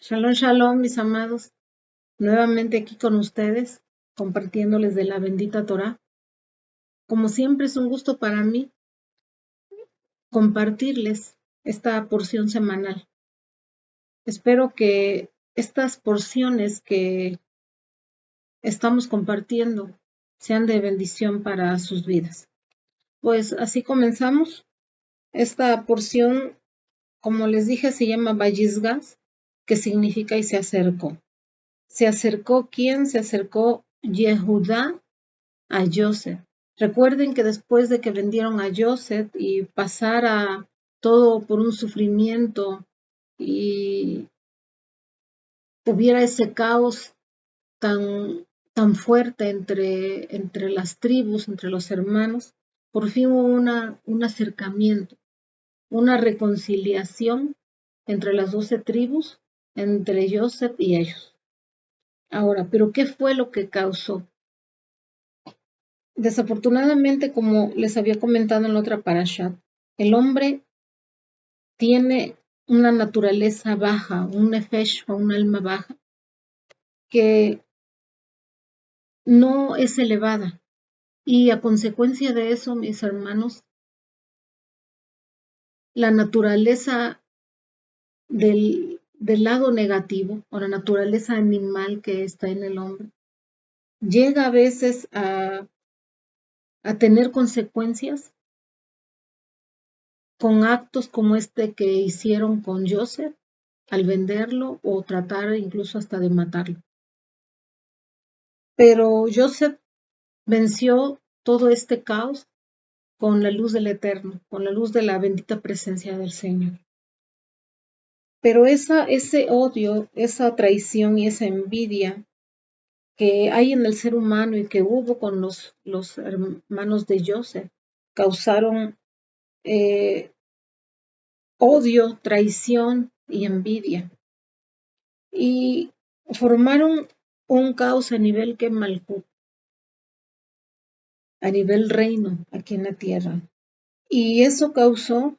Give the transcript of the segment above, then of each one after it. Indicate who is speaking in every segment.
Speaker 1: Shalom, shalom, mis amados. Nuevamente aquí con ustedes, compartiéndoles de la bendita Torá. Como siempre es un gusto para mí compartirles esta porción semanal. Espero que estas porciones que estamos compartiendo sean de bendición para sus vidas. Pues así comenzamos. Esta porción, como les dije, se llama Vayizgas, que significa y se acercó. ¿Se acercó quién? Se acercó Yehudá a Joseph. Recuerden que después de que vendieron a Joseph y pasara todo por un sufrimiento y hubiera ese caos tan fuerte entre las tribus, entre los hermanos, por fin hubo un acercamiento, una reconciliación entre las 12 tribus, entre Joseph y ellos. Ahora, ¿pero qué fue lo que causó? Desafortunadamente, como les había comentado en la otra parasha, el hombre tiene una naturaleza baja, un nefesh o un alma baja, que no es elevada. Y a consecuencia de eso, mis hermanos, la naturaleza del lado negativo o la naturaleza animal que está en el hombre llega a veces a tener consecuencias con actos como este que hicieron con Joseph al venderlo o tratar incluso hasta de matarlo. Pero Joseph venció todo este caos con la luz del Eterno, con la luz de la bendita presencia del Señor. Pero ese odio, esa traición y esa envidia que hay en el ser humano y que hubo con los hermanos de Joseph, causaron odio, traición y envidia. Y formaron un caos a nivel que Malhut, a nivel reino aquí en la tierra. Y eso causó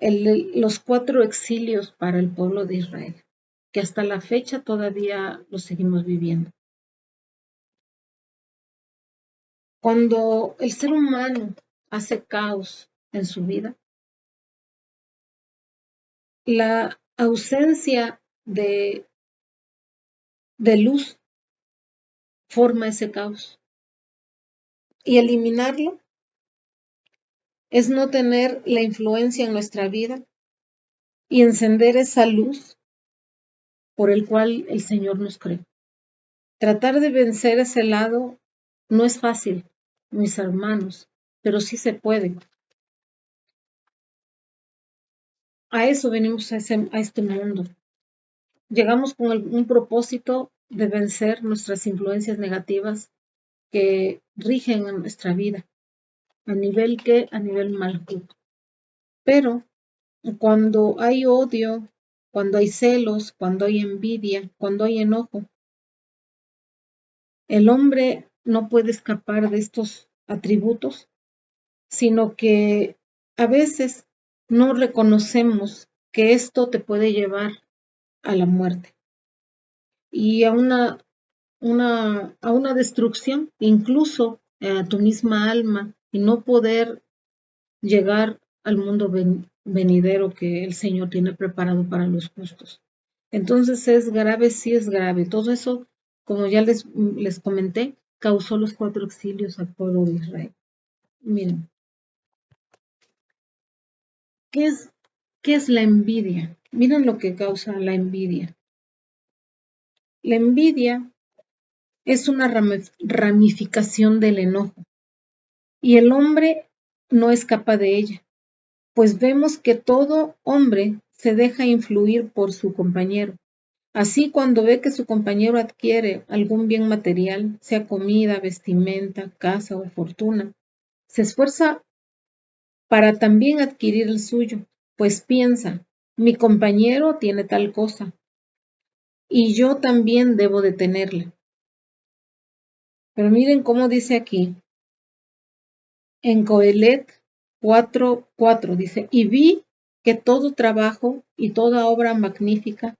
Speaker 1: los 4 exilios para el pueblo de Israel, que hasta la fecha todavía lo seguimos viviendo. Cuando el ser humano hace caos en su vida, la ausencia de luz forma ese caos. Y eliminarlo es no tener la influencia en nuestra vida y encender esa luz por el cual el Señor nos creó. Tratar de vencer ese lado no es fácil, mis hermanos, pero sí se puede. A eso venimos a este mundo. Llegamos con un propósito de vencer nuestras influencias negativas que rigen en nuestra vida. ¿A nivel qué? A nivel malhut. Pero cuando hay odio, cuando hay celos, cuando hay envidia, cuando hay enojo, el hombre no puede escapar de estos atributos, sino que a veces no reconocemos que esto te puede llevar a la muerte y a una destrucción, incluso a tu misma alma, y no poder llegar al mundo venidero que el Señor tiene preparado para los justos. Entonces es grave, sí es grave. Todo eso, como ya les comenté, causó los 4 exilios al pueblo de Israel. Miren, ¿qué es la envidia? Miren lo que causa la envidia. La envidia es una ramificación del enojo y el hombre no escapa de ella, pues vemos que todo hombre se deja influir por su compañero. Así, cuando ve que su compañero adquiere algún bien material, sea comida, vestimenta, casa o fortuna, se esfuerza para también adquirir el suyo, pues piensa, mi compañero tiene tal cosa y yo también debo de tenerla. Pero miren cómo dice aquí, en Coelet 4:4, dice, y vi que todo trabajo y toda obra magnífica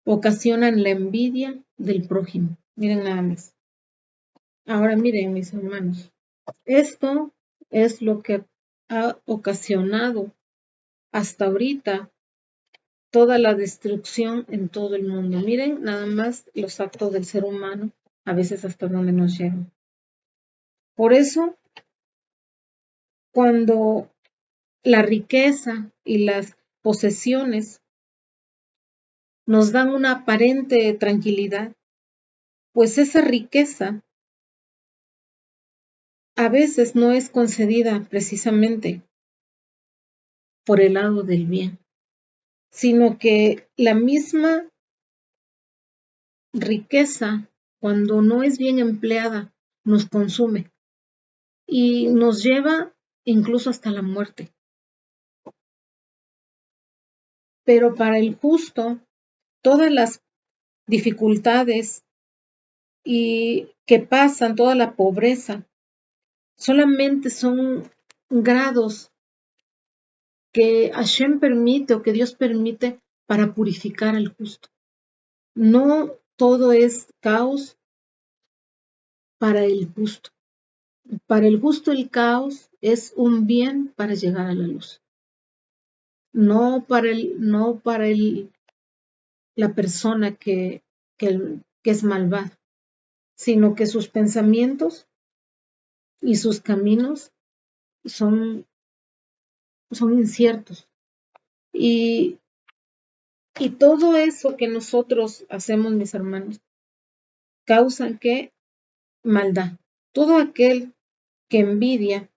Speaker 1: ocasionan la envidia del prójimo. Miren nada más. Ahora miren, mis hermanos, esto es lo que ha ocasionado hasta ahorita toda la destrucción en todo el mundo. Miren nada más los actos del ser humano, a veces hasta donde nos llevan. Por eso, cuando la riqueza y las posesiones nos dan una aparente tranquilidad, pues esa riqueza a veces no es concedida precisamente por el lado del bien, sino que la misma riqueza, cuando no es bien empleada, nos consume y nos lleva incluso hasta la muerte. Pero para el justo, todas las dificultades y que pasan, toda la pobreza, solamente son grados que Hashem permite o que Dios permite para purificar al justo. No todo es caos para el justo. Para el justo el caos es un bien para llegar a la luz. No para la persona que es malvada, sino que sus pensamientos y sus caminos son, son inciertos. Y, y todo eso que nosotros hacemos, mis hermanos, causa que maldad. Todo aquel que envidia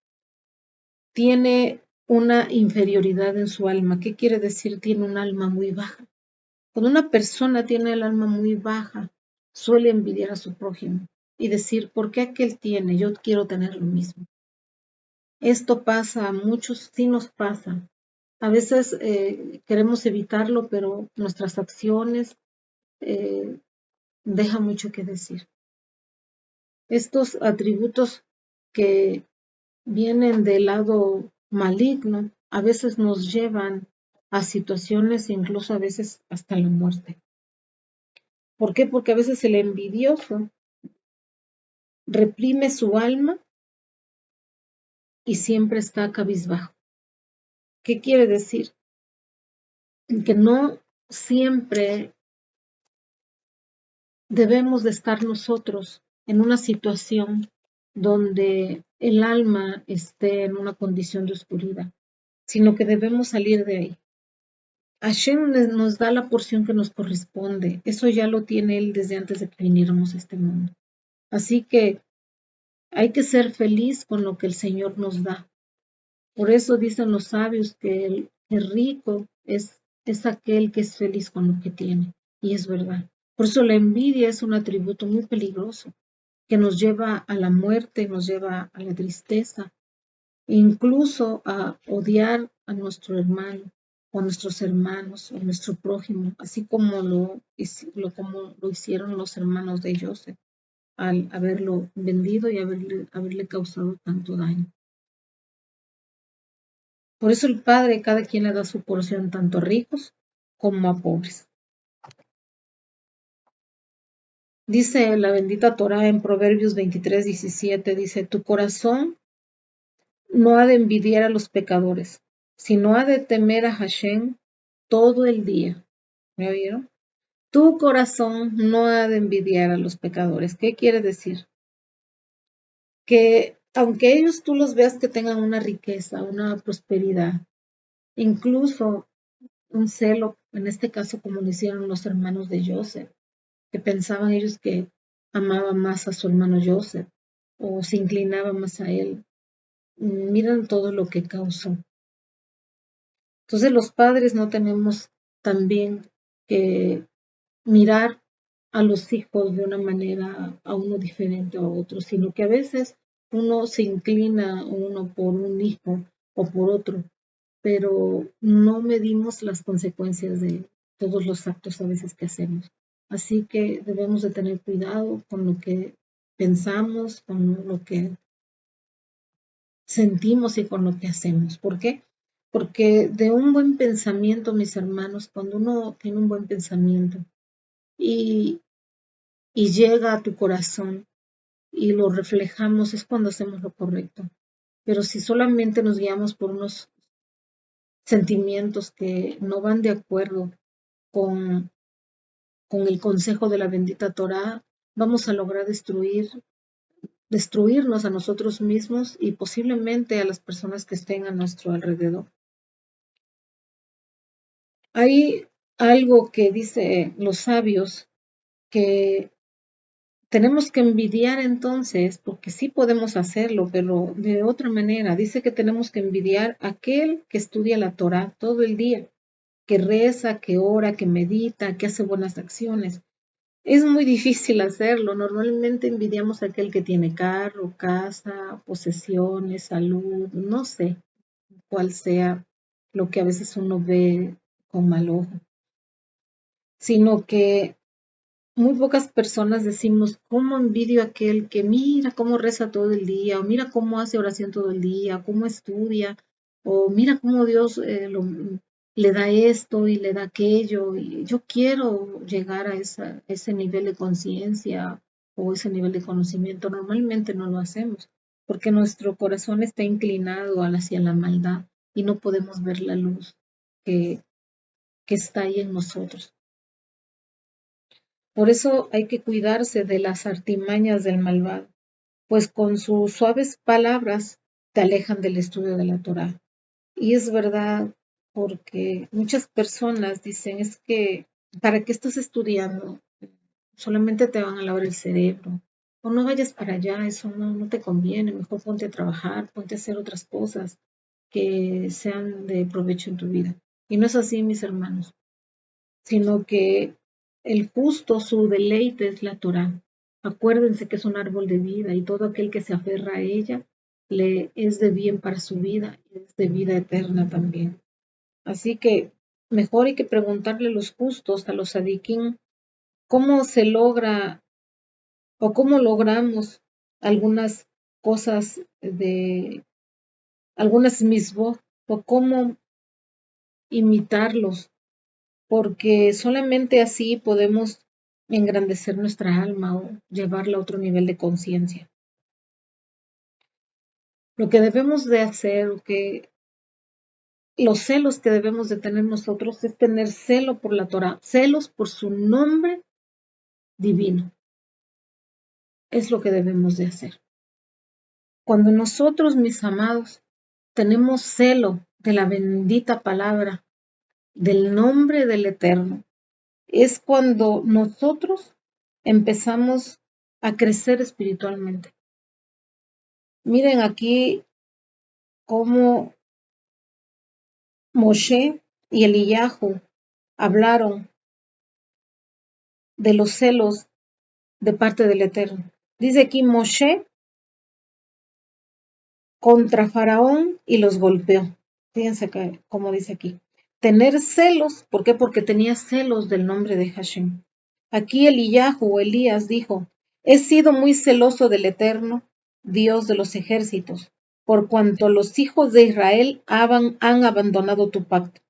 Speaker 1: tiene una inferioridad en su alma. ¿Qué quiere decir? Tiene un alma muy baja. Cuando una persona tiene el alma muy baja, suele envidiar a su prójimo y decir, ¿por qué aquel tiene? Yo quiero tener lo mismo. Esto pasa a muchos, sí nos pasa. A veces queremos evitarlo, pero nuestras acciones dejan mucho que decir. Estos atributos que vienen del lado maligno a veces nos llevan a situaciones, incluso a veces hasta la muerte. ¿Por qué? Porque a veces el envidioso reprime su alma y siempre está cabizbajo. ¿Qué quiere decir? Que no siempre debemos de estar nosotros en una situación donde el alma esté en una condición de oscuridad, sino que debemos salir de ahí. Hashem nos da la porción que nos corresponde. Eso ya lo tiene Él desde antes de que viniéramos a este mundo. Así que hay que ser feliz con lo que el Señor nos da. Por eso dicen los sabios que el rico es aquel que es feliz con lo que tiene. Y es verdad. Por eso la envidia es un atributo muy peligroso que nos lleva a la muerte, nos lleva a la tristeza, incluso a odiar a nuestro hermano o a nuestros hermanos o a nuestro prójimo, así como como lo hicieron los hermanos de Joseph al haberlo vendido y haberle causado tanto daño. Por eso el Padre, cada quien le da su porción tanto a ricos como a pobres. Dice la bendita Torá en Proverbios 23:17, dice, tu corazón no ha de envidiar a los pecadores, sino ha de temer a Hashem todo el día. ¿Me oyeron? Tu corazón no ha de envidiar a los pecadores. ¿Qué quiere decir? Que aunque ellos tú los veas que tengan una riqueza, una prosperidad, incluso un celo, en este caso como lo hicieron los hermanos de Joseph, que pensaban ellos que amaba más a su hermano Joseph o se inclinaba más a él. Miran todo lo que causó. Entonces los padres no tenemos también que mirar a los hijos de una manera a uno diferente a otro, sino que a veces uno se inclina uno por un hijo o por otro, pero no medimos las consecuencias de todos los actos a veces que hacemos. Así que debemos de tener cuidado con lo que pensamos, con lo que sentimos y con lo que hacemos. ¿Por qué? porque de un buen pensamiento, mis hermanos, cuando uno tiene un buen pensamiento y, y llega a tu corazón y lo reflejamos, es cuando hacemos lo correcto. Pero si solamente nos guiamos por unos sentimientos que no van de acuerdo con, con el consejo de la bendita Torá, vamos a lograr destruirnos a nosotros mismos y posiblemente a las personas que estén a nuestro alrededor. Hay algo que dice los sabios que tenemos que envidiar entonces, porque sí podemos hacerlo, pero de otra manera. Dice que tenemos que envidiar a aquel que estudia la Torá todo el día, que reza, que ora, que medita, que hace buenas acciones. Es muy difícil hacerlo. Normalmente envidiamos a aquel que tiene carro, casa, posesiones, salud, no sé cuál sea lo que a veces uno ve con mal ojo, sino que muy pocas personas decimos, ¿cómo envidio a aquel que mira cómo reza todo el día, o mira cómo hace oración todo el día, cómo estudia, o mira cómo Dios le da esto y le da aquello? Y yo quiero llegar a ese nivel de conciencia o ese nivel de conocimiento. Normalmente no lo hacemos, porque nuestro corazón está inclinado hacia la maldad y no podemos ver la luz que, que está ahí en nosotros. Por eso hay que cuidarse de las artimañas del malvado, pues con sus suaves palabras te alejan del estudio de la Torá. Y es verdad, porque muchas personas dicen, es que, ¿para qué estás estudiando? Solamente te van a lavar el cerebro. O no vayas para allá, eso no te conviene, mejor ponte a trabajar, ponte a hacer otras cosas que sean de provecho en tu vida. Y no es así, mis hermanos, sino que el justo su deleite es la Torá. Acuérdense que es un árbol de vida y todo aquel que se aferra a ella le es de bien para su vida y es de vida eterna también. Así que mejor hay que preguntarle a los justos, a los sadiquín, cómo se logra o cómo logramos algunas cosas de algunas misbot o cómo imitarlos, porque solamente así podemos engrandecer nuestra alma o llevarla a otro nivel de conciencia. Lo que debemos de hacer, los celos que debemos de tener nosotros es tener celo por la Torah, celos por su nombre divino. Es lo que debemos de hacer. Cuando nosotros, mis amados, tenemos celo de la bendita palabra, del nombre del Eterno, es cuando nosotros empezamos a crecer espiritualmente. Miren aquí cómo Moshe y Eliyahu hablaron de los celos de parte del Eterno. Dice aquí Moshe contra Faraón y los golpeó. Fíjense cómo dice aquí. Tener celos, ¿por qué? Porque tenía celos del nombre de Hashem. Aquí Eliyahu o Elías dijo, he sido muy celoso del Eterno, Dios de los ejércitos, por cuanto los hijos de Israel han abandonado tu pacto.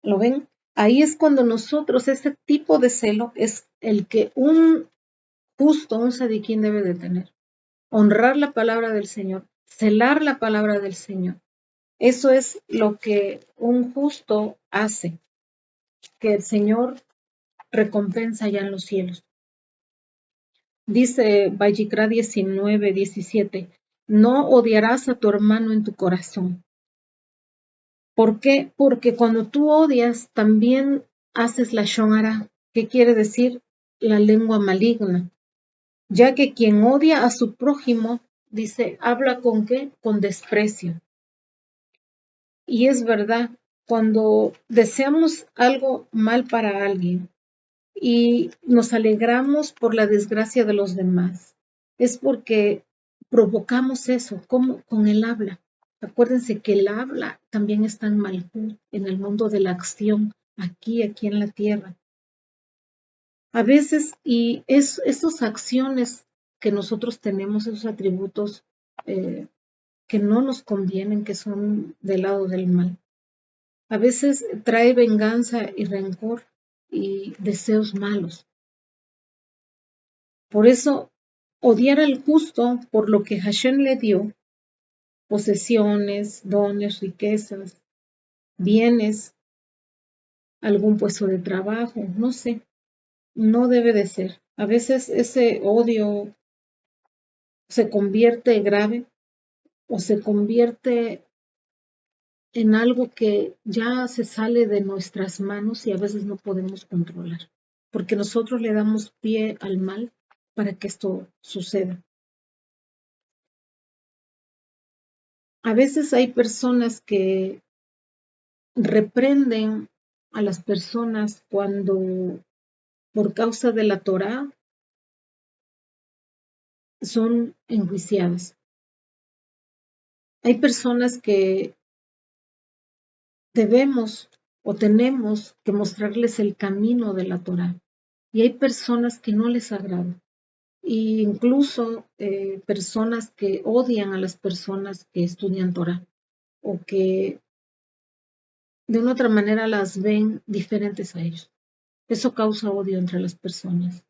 Speaker 1: ¿Lo ven? Ahí es cuando nosotros, ese tipo de celo es el que un justo, un sadiquín debe de tener. Honrar la palabra del Señor, celar la palabra del Señor. Eso es lo que un justo hace, que el Señor recompensa ya en los cielos. Dice Vayikra 19:17, no odiarás a tu hermano en tu corazón. ¿Por qué? Porque cuando tú odias, también haces la shonara. ¿Qué quiere decir? La lengua maligna. Ya que quien odia a su prójimo, dice, habla con qué? Con desprecio. Y es verdad, cuando deseamos algo mal para alguien y nos alegramos por la desgracia de los demás, es porque provocamos eso, como con el habla. Acuérdense que el habla también está en Malhut, en el mundo de la acción, aquí en la tierra. A veces, y esas acciones que nosotros tenemos, esos atributos que no nos convienen, que son del lado del mal. A veces trae venganza y rencor y deseos malos. Por eso, odiar al justo por lo que Hashem le dio, posesiones, dones, riquezas, bienes, algún puesto de trabajo, no sé, no debe de ser. A veces ese odio se convierte grave o se convierte en algo que ya se sale de nuestras manos y a veces no podemos controlar, porque nosotros le damos pie al mal para que esto suceda. A veces hay personas que reprenden a las personas cuando por causa de la Torá son enjuiciadas. Hay personas que debemos o tenemos que mostrarles el camino de la Torá y hay personas que no les agrada. E incluso personas que odian a las personas que estudian Torah o que de una otra manera las ven diferentes a ellos. Eso causa odio entre las personas.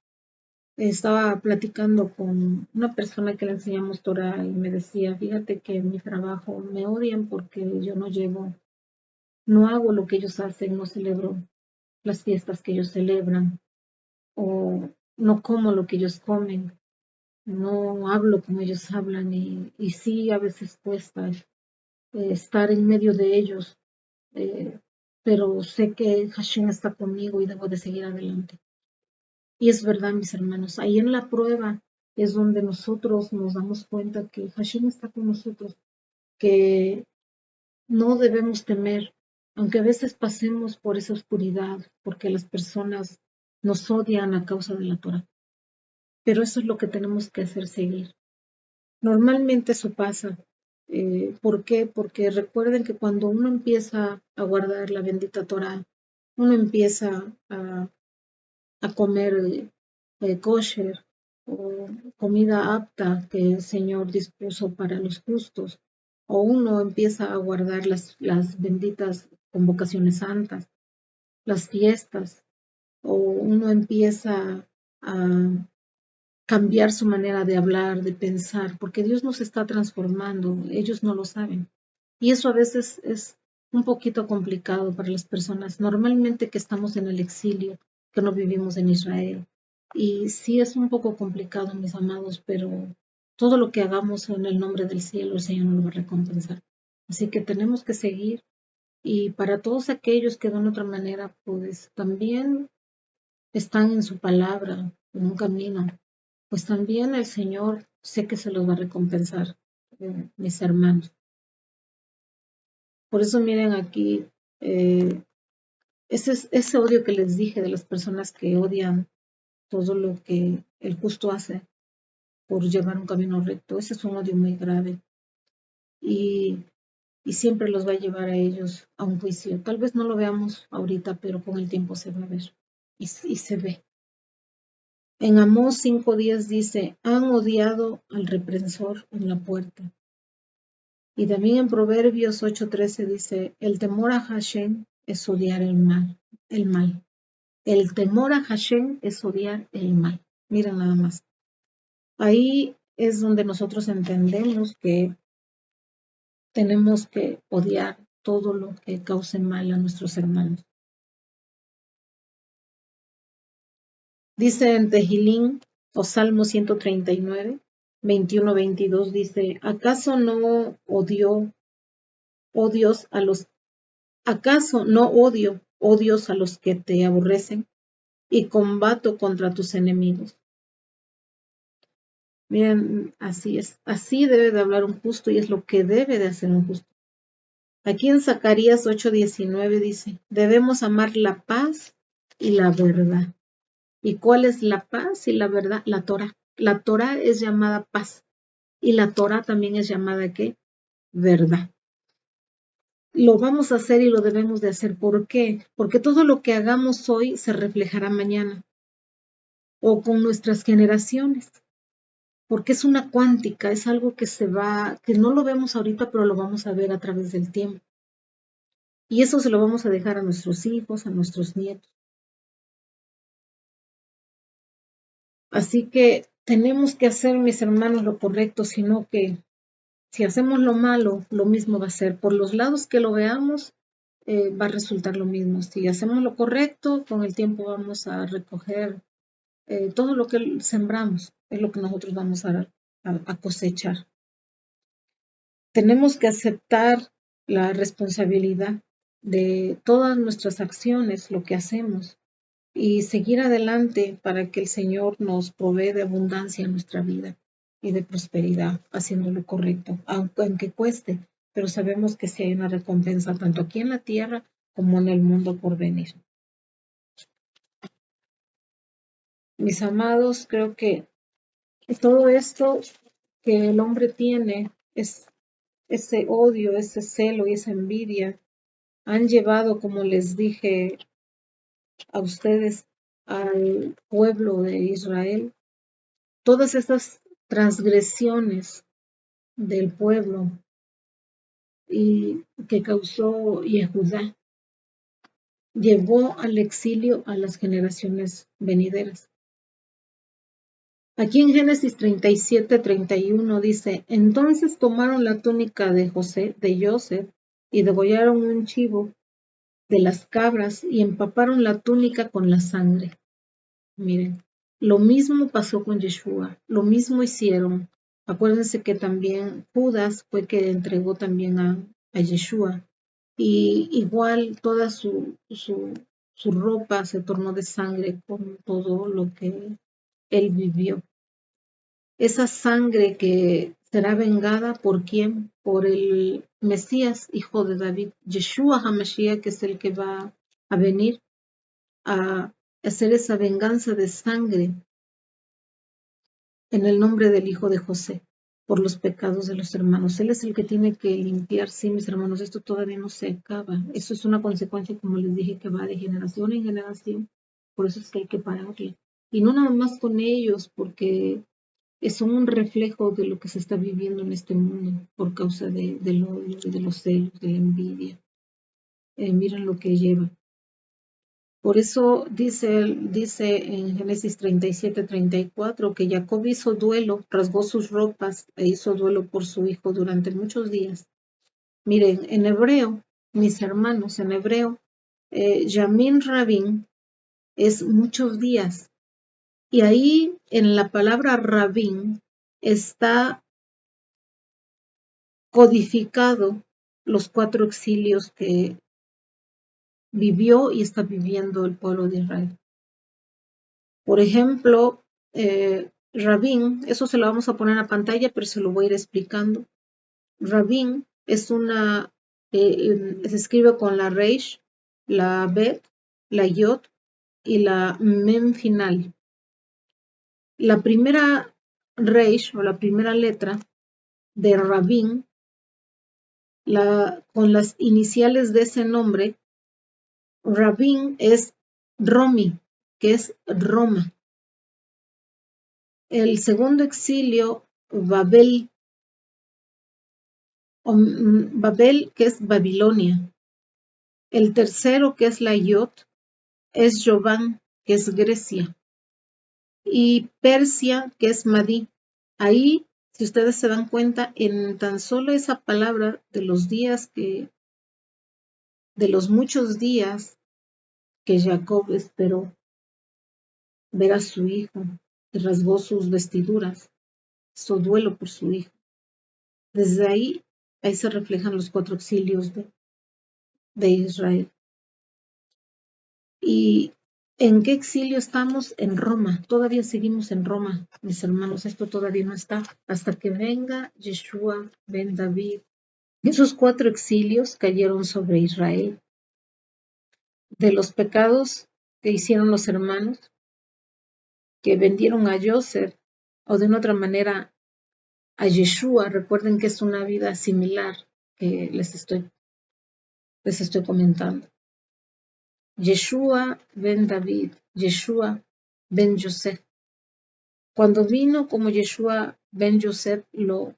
Speaker 1: Estaba platicando con una persona que le enseñamos Torah y me decía, fíjate que en mi trabajo me odian porque yo no hago lo que ellos hacen, no celebro las fiestas que ellos celebran o no como lo que ellos comen. No hablo como ellos hablan y sí, a veces cuesta estar en medio de ellos, eh, pero sé que Hashem está conmigo y debo de seguir adelante. Y es verdad, mis hermanos, ahí en la prueba es donde nosotros nos damos cuenta que Hashem está con nosotros, que no debemos temer, aunque a veces pasemos por esa oscuridad, porque las personas nos odian a causa de la Torah. Pero eso es lo que tenemos que hacer, seguir. Normalmente eso pasa. ¿Por qué? Porque recuerden que cuando uno empieza a guardar la bendita Torah, uno empieza a comer kosher o comida apta que el Señor dispuso para los justos, o uno empieza a guardar las benditas convocaciones santas, las fiestas, o uno empieza a cambiar su manera de hablar, de pensar, porque Dios nos está transformando, ellos no lo saben. Y eso a veces es un poquito complicado para las personas, normalmente que estamos en el exilio, que no vivimos en Israel. Y sí es un poco complicado, mis amados, pero todo lo que hagamos en el nombre del cielo, el Señor nos lo va a recompensar. Así que tenemos que seguir. Y para todos aquellos que de una otra manera, pues también están en su palabra, en un camino, pues también el Señor sé que se los va a recompensar, mis hermanos. Por eso miren aquí, ese odio que les dije de las personas que odian todo lo que el justo hace por llevar un camino recto, ese es un odio muy grave y, y siempre los va a llevar a ellos a un juicio. Tal vez no lo veamos ahorita, pero con el tiempo se va a ver y se ve. En Amós 5:10 dice, han odiado al reprensor en la puerta. Y también en Proverbios 8:13 dice, el temor a Hashem es odiar el mal, el mal. El temor a Hashem es odiar el mal. Miren nada más. Ahí es donde nosotros entendemos que tenemos que odiar todo lo que cause mal a nuestros hermanos. Dice en Tejilín o Salmo 139, 21-22, dice, ¿acaso no odió, oh Dios, acaso no odio, oh Dios, a los que te aborrecen y combato contra tus enemigos? Miren, así es, así debe de hablar un justo y es lo que debe de hacer un justo. Aquí en Zacarías 8:19 dice, debemos amar la paz y la verdad. ¿Y cuál es la paz y la verdad? La Torah. La Torah es llamada paz y la Torah también es llamada ¿qué? Verdad. Lo vamos a hacer y lo debemos de hacer. ¿Por qué? Porque todo lo que hagamos hoy se reflejará mañana o con nuestras generaciones. porque es una cuántica, es algo que se va, que no lo vemos ahorita, pero lo vamos a ver a través del tiempo. Y eso se lo vamos a dejar a nuestros hijos, a nuestros nietos. Así que tenemos que hacer, mis hermanos, lo correcto, sino que si hacemos lo malo, lo mismo va a ser. Por los lados que lo veamos, va a resultar lo mismo. Si hacemos lo correcto, con el tiempo vamos a recoger todo lo que sembramos, es lo que nosotros vamos a cosechar. Tenemos que aceptar la responsabilidad de todas nuestras acciones, lo que hacemos, y seguir adelante para que el Señor nos provee de abundancia en nuestra vida y de prosperidad, haciendo lo correcto, aunque cueste, pero sabemos que sí hay una recompensa tanto aquí en la tierra como en el mundo por venir. Mis amados, creo que todo esto que el hombre tiene, es ese odio, ese celo y esa envidia, han llevado, como les dije a ustedes, al pueblo de Israel, todas estas transgresiones del pueblo y que causó Yehudá, llevó al exilio a las generaciones venideras. Aquí en Génesis 37-31 dice, entonces tomaron la túnica de Joseph, y degollaron un chivo de las cabras y empaparon la túnica con la sangre. Miren, lo mismo pasó con Yeshua, lo mismo hicieron. Acuérdense que también Judas fue que entregó también a Yeshua. Y igual toda su ropa se tornó de sangre con todo lo que él vivió. Esa sangre que será vengada ¿por quién? Por el Mesías, hijo de David, Yeshua HaMashiach, que es el que va a venir a hacer esa venganza de sangre en el nombre del hijo de José, por los pecados de los hermanos. Él es el que tiene que limpiar, sí, mis hermanos, esto todavía no se acaba. Eso es una consecuencia, como les dije, que va de generación en generación. Por eso es que hay que pararle. Y no nada más con ellos, porque son un reflejo de lo que se está viviendo en este mundo por causa del odio, de los celos, de la envidia. Miren lo que lleva. Por eso dice en Génesis 37-34 que Jacob hizo duelo, rasgó sus ropas e hizo duelo por su hijo durante muchos días. Miren, en hebreo, mis hermanos, en hebreo, Yamin Rabin es muchos días. Y ahí en la palabra Rabin está codificado los 4 exilios que vivió y está viviendo el pueblo de Israel. Por ejemplo, Rabin, eso se lo vamos a poner a pantalla, pero se lo voy a ir explicando. Rabin es se escribe con la Reish, la Bet, la Yod y la Mem final. La primera Reish o la primera letra de Rabin, con las iniciales de ese nombre, Rabin es Romi, que es Roma. El segundo exilio, Babel, que es Babilonia. El tercero, que es la Yod, es Jovan, que es Grecia. Y Persia, que es Madí. Ahí, si ustedes se dan cuenta, en tan solo esa palabra de los días de los muchos días que Jacob esperó ver a su hijo y rasgó sus vestiduras, hizo duelo por su hijo. Desde ahí se reflejan los 4 exilios de Israel. ¿Y en qué exilio estamos? En Roma. Todavía seguimos en Roma, mis hermanos. Esto todavía no está. Hasta que venga Yeshua ben David. Esos 4 exilios cayeron sobre Israel. De los pecados que hicieron los hermanos, que vendieron a Joseph, o de una otra manera a Yeshua. Recuerden que es una vida similar que les estoy comentando. Yeshua ben David, Yeshua ben Yosef. Cuando vino como Yeshua ben Yosef, lo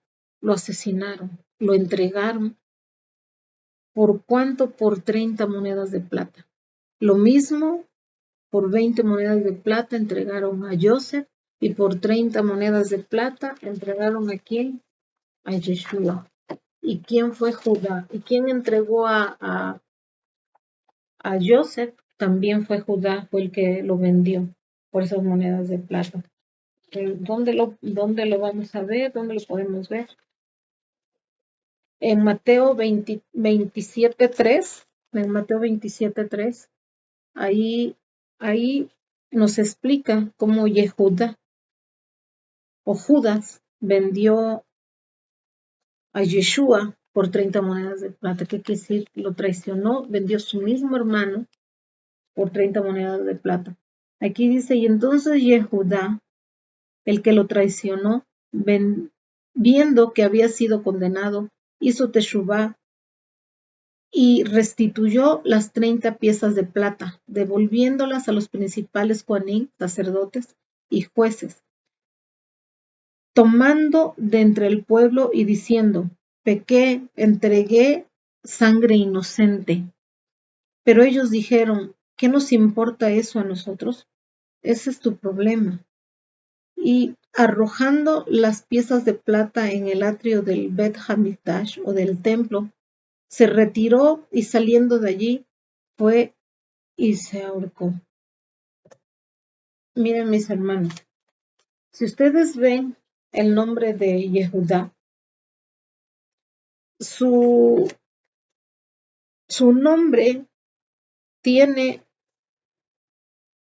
Speaker 1: asesinaron, lo entregaron. ¿Por cuánto? Por 30 monedas de plata. Lo mismo, por 20 monedas de plata entregaron a Joseph y por 30 monedas de plata entregaron a quién? A Yeshua. ¿Y quién fue Judá? ¿Y quién entregó a Joseph? También fue Judá, fue el que lo vendió por esas monedas de plata. ¿Dónde lo vamos a ver? ¿Dónde lo podemos ver? En Mateo 27:3, en Mateo 27:3, ahí nos explica cómo Yehuda o Judas vendió a Yeshua por 30 monedas de plata. ¿Qué quiere decir? Lo traicionó, vendió a su mismo hermano por 30 monedas de plata. Aquí dice, y entonces Yehuda, el que lo traicionó, viendo que había sido condenado, hizo teshuvá y restituyó las 30 piezas de plata, devolviéndolas a los principales Kohanim, sacerdotes y jueces, tomando de entre el pueblo y diciendo, pequé, entregué sangre inocente. Pero ellos dijeron, ¿qué nos importa eso a nosotros? Ese es tu problema. Y arrojando las piezas de plata en el atrio del Bet Hamikdash o del templo, se retiró y saliendo de allí fue y se ahorcó. Miren mis hermanos, si ustedes ven el nombre de Yehudá, su nombre tiene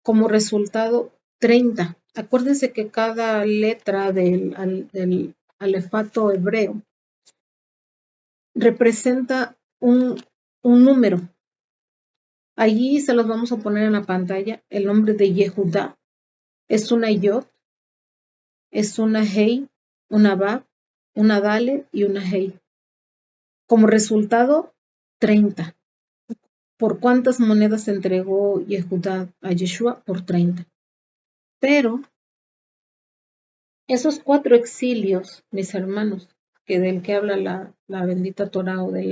Speaker 1: como resultado 30. Acuérdense que cada letra del alefato hebreo representa un número. Allí se los vamos a poner en la pantalla. El nombre de Yehudá es una Yod, es una Hei, una Bab, una Dale y una Hei. Como resultado, 30. ¿Por cuántas monedas entregó Yehudá a Yeshua? Por 30. Pero esos 4 exilios, mis hermanos, que del que habla la bendita Torah o de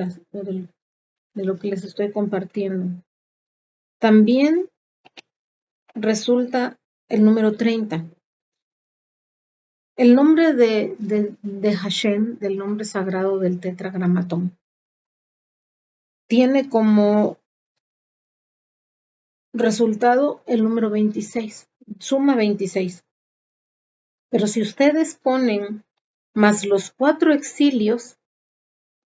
Speaker 1: lo que les estoy compartiendo, también resulta el número 30. El nombre de Hashem, del nombre sagrado del tetragramatón, tiene como resultado el número 26, suma 26. Pero si ustedes ponen más los 4 exilios,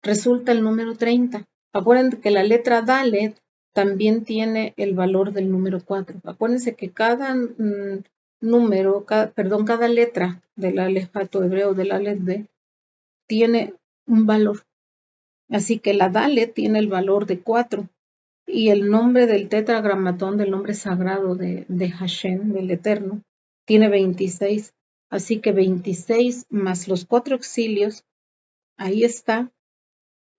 Speaker 1: resulta el número 30. Acuérdense que la letra Dalet también tiene el valor del número 4. Acuérdense que cada número, cada letra del alefato hebreo del Aleph B tiene un valor. Así que la Dalet tiene el valor de 4 y el nombre del tetragramatón, del nombre sagrado de Hashem, del Eterno, tiene 26. Así que 26 más los 4 exilios, ahí está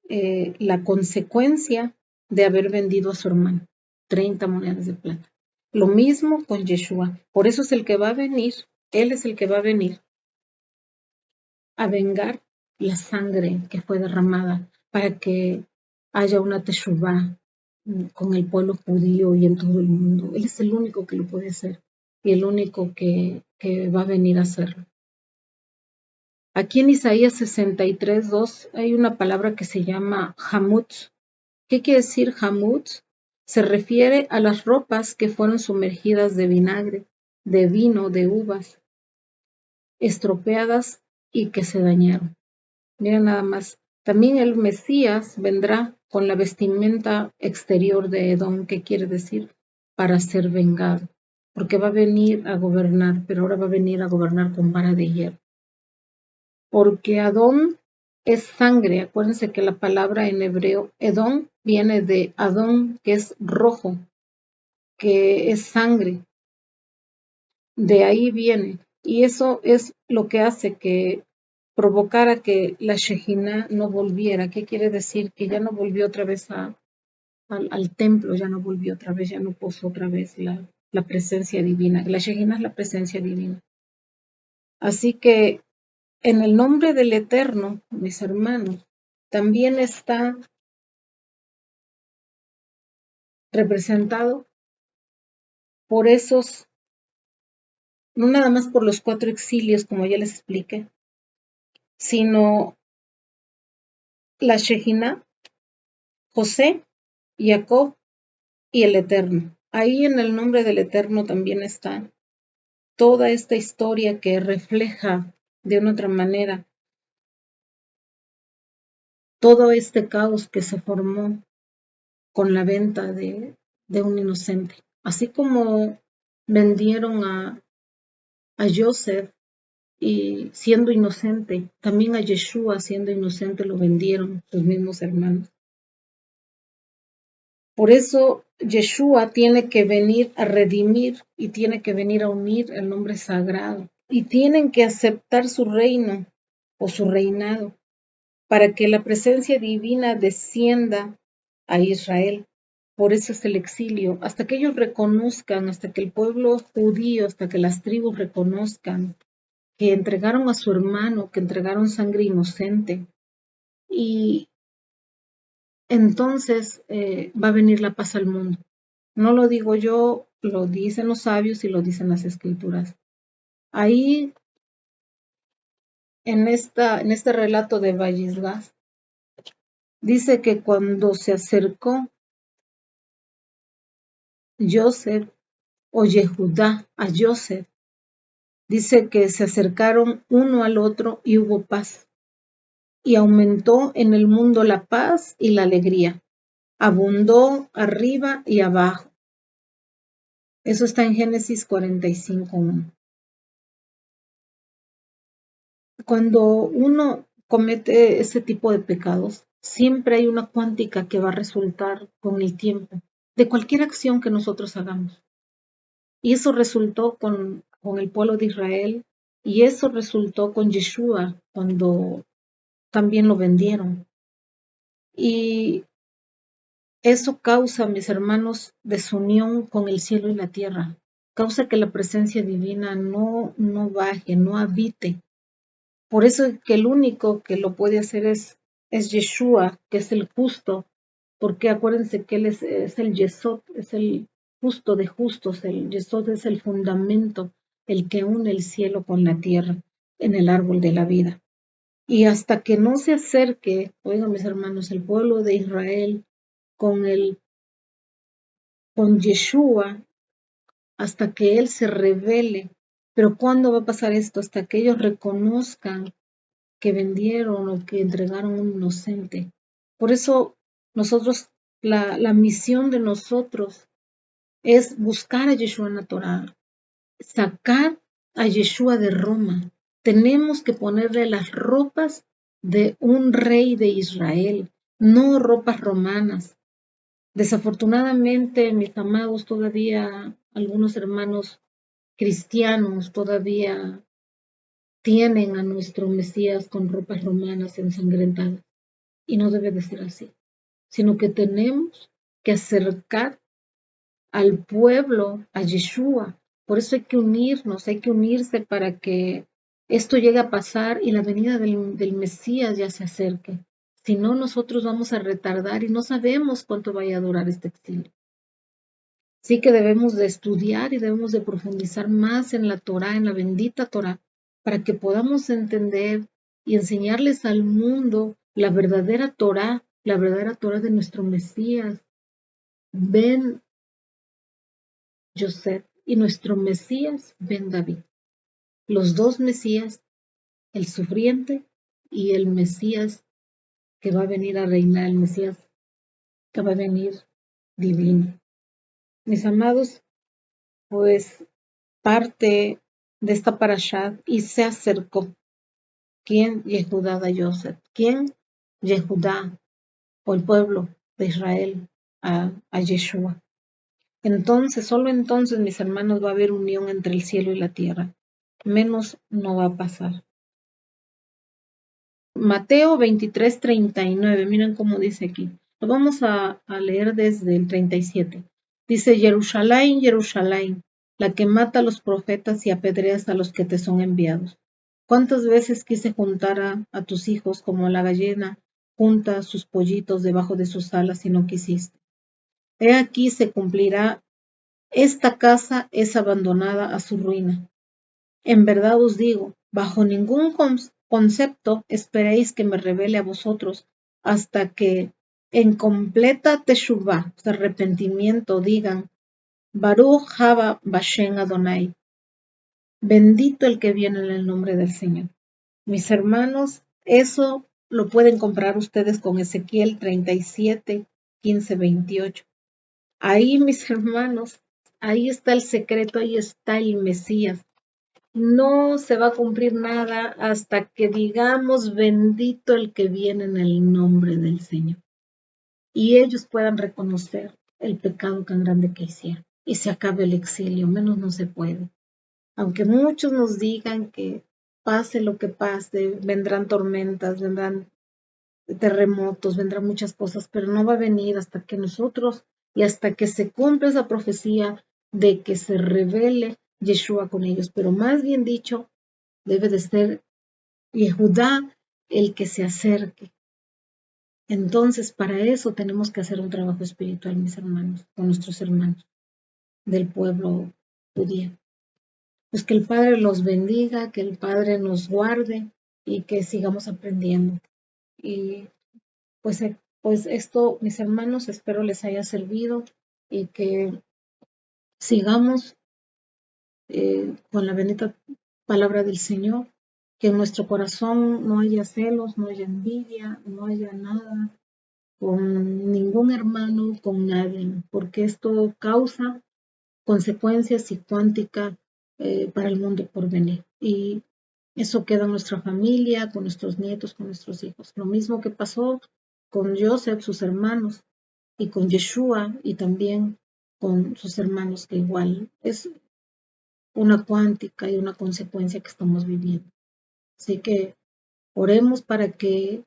Speaker 1: la consecuencia de haber vendido a su hermano, 30 monedas de plata. Lo mismo con Yeshua. Por eso es el que va a venir, él es el que va a venir a vengar la sangre que fue derramada para que haya una teshuvá con el pueblo judío y en todo el mundo. Él es el único que lo puede hacer y el único que va a venir a hacerlo. Aquí en Isaías 63:2 hay una palabra que se llama hamutz. ¿Qué quiere decir hamutz? Se refiere a las ropas que fueron sumergidas de vinagre, de vino, de uvas, estropeadas y que se dañaron. Miren nada más. También el Mesías vendrá con la vestimenta exterior de Edom, ¿qué quiere decir? Para ser vengado, porque va a venir a gobernar, pero ahora va a venir a gobernar con vara de hierro. Porque Adón es sangre. Acuérdense que la palabra en hebreo Edom viene de Adón, que es rojo, que es sangre. De ahí viene. Y eso es lo que hace que provocara que la Shejina no volviera. ¿Qué quiere decir? Que ya no volvió otra vez al templo, ya no volvió otra vez, ya no posó otra vez la presencia divina. La Shejina es la presencia divina. Así que en el nombre del Eterno, mis hermanos, también está representado por esos, no nada más por los 4 exilios, como ya les expliqué, sino la Shejina, José, Jacob y el Eterno. Ahí en el nombre del Eterno también está toda esta historia que refleja de una otra manera todo este caos que se formó con la venta de un inocente. Así como vendieron a Joseph y siendo inocente, también a Yeshua siendo inocente lo vendieron sus mismos hermanos. Por eso Yeshua tiene que venir a redimir y tiene que venir a unir el nombre sagrado. Y tienen que aceptar su reino o su reinado para que la presencia divina descienda a Israel. Por eso es el exilio, hasta que ellos reconozcan, hasta que el pueblo judío, hasta que las tribus reconozcan que entregaron a su hermano, que entregaron sangre inocente. Y entonces va a venir la paz al mundo. No lo digo yo, lo dicen los sabios y lo dicen las escrituras. Ahí, en este relato de Vallisgas, dice que cuando se acercó Joseph o Yehudá a Joseph, dice que se acercaron uno al otro y hubo paz. Y aumentó en el mundo la paz y la alegría. Abundó arriba y abajo. Eso está en Génesis 45:1. Cuando uno comete ese tipo de pecados, siempre hay una cuántica que va a resultar con el tiempo, de cualquier acción que nosotros hagamos. Y eso resultó con el pueblo de Israel, y eso resultó con Yeshua cuando también lo vendieron. Y eso causa, mis hermanos, desunión con el cielo y la tierra. Causa que la presencia divina no baje, no habite. Por eso es que el único que lo puede hacer es Yeshua, que es el justo, porque acuérdense que él es el Yesod, es el justo de justos, el Yesod es el fundamento, el que une el cielo con la tierra en el árbol de la vida. Y hasta que no se acerque, oigan mis hermanos, el pueblo de Israel con con Yeshua, hasta que él se revele. Pero ¿cuándo va a pasar esto? Hasta que ellos reconozcan que vendieron o que entregaron un inocente. Por eso nosotros, la misión de nosotros es buscar a Yeshua en la Torah, sacar a Yeshua de Roma. Tenemos que ponerle las ropas de un rey de Israel, no ropas romanas. Desafortunadamente, mis amados, todavía algunos hermanos cristianos todavía tienen a nuestro Mesías con ropas romanas ensangrentadas. Y no debe de ser así, sino que tenemos que acercar al pueblo a Yeshua. Por eso hay que unirnos, hay que unirse para que esto llegue a pasar y la venida del Mesías ya se acerque. Si no, nosotros vamos a retardar y no sabemos cuánto vaya a durar este exilio. Sí que debemos de estudiar y debemos de profundizar más en la Torá, en la bendita Torá, para que podamos entender y enseñarles al mundo la verdadera Torá de nuestro Mesías. Ben Joseph y nuestro Mesías Ben David. Los dos Mesías, el sufriente y el Mesías que va a venir a reinar, el Mesías que va a venir divino. Mis amados, pues parte de esta parashat y se acercó. ¿Quién? Yehudá a Joseph. ¿Quién? Yehudá o el pueblo de Israel a Yeshua. Entonces, solo entonces, mis hermanos, va a haber unión entre el cielo y la tierra. Menos no va a pasar. Mateo 23:39, miren cómo dice aquí. Lo vamos a leer desde el 37. Dice, Jerusalén, Jerusalén, la que mata a los profetas y apedreas a los que te son enviados. ¿Cuántas veces quise juntar a tus hijos como la gallina junta sus pollitos debajo de sus alas y no quisiste? He aquí se cumplirá, esta casa es abandonada a su ruina. En verdad os digo, bajo ningún concepto esperéis que me revele a vosotros hasta que en completa teshuvá, arrepentimiento, digan, Baruch haba Bashem Adonai, bendito el que viene en el nombre del Señor. Mis hermanos, eso lo pueden comprar ustedes con Ezequiel 37, 15, 28. Ahí, mis hermanos, ahí está el secreto, ahí está el Mesías. No se va a cumplir nada hasta que digamos bendito el que viene en el nombre del Señor. Y ellos puedan reconocer el pecado tan grande que hicieron. Y se acabe el exilio, menos no se puede. Aunque muchos nos digan que pase lo que pase, vendrán tormentas, vendrán terremotos, vendrán muchas cosas, pero no va a venir hasta que nosotros y hasta que se cumpla esa profecía de que se revele Yeshua con ellos. Pero más bien dicho, debe de ser Yehudá el que se acerque. Entonces, para eso tenemos que hacer un trabajo espiritual, mis hermanos, con nuestros hermanos del pueblo judío. Pues que el Padre los bendiga, que el Padre nos guarde y que sigamos aprendiendo. Y pues esto, mis hermanos, espero les haya servido y que sigamos con la bendita palabra del Señor, que en nuestro corazón no haya celos, no haya envidia, no haya nada con ningún hermano, con nadie, porque esto causa consecuencias y cuántica para el mundo por venir. Y eso queda en nuestra familia, con nuestros nietos, con nuestros hijos. Lo mismo que pasó con Joseph, sus hermanos, y con Yeshua, y también con sus hermanos, que igual es una cuántica y una consecuencia que estamos viviendo. Así que oremos para que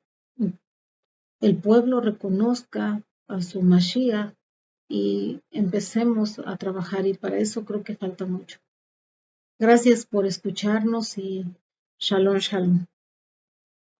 Speaker 1: el pueblo reconozca a su Mashiach y empecemos a trabajar, y para eso creo que falta mucho. Gracias por escucharnos y shalom, shalom.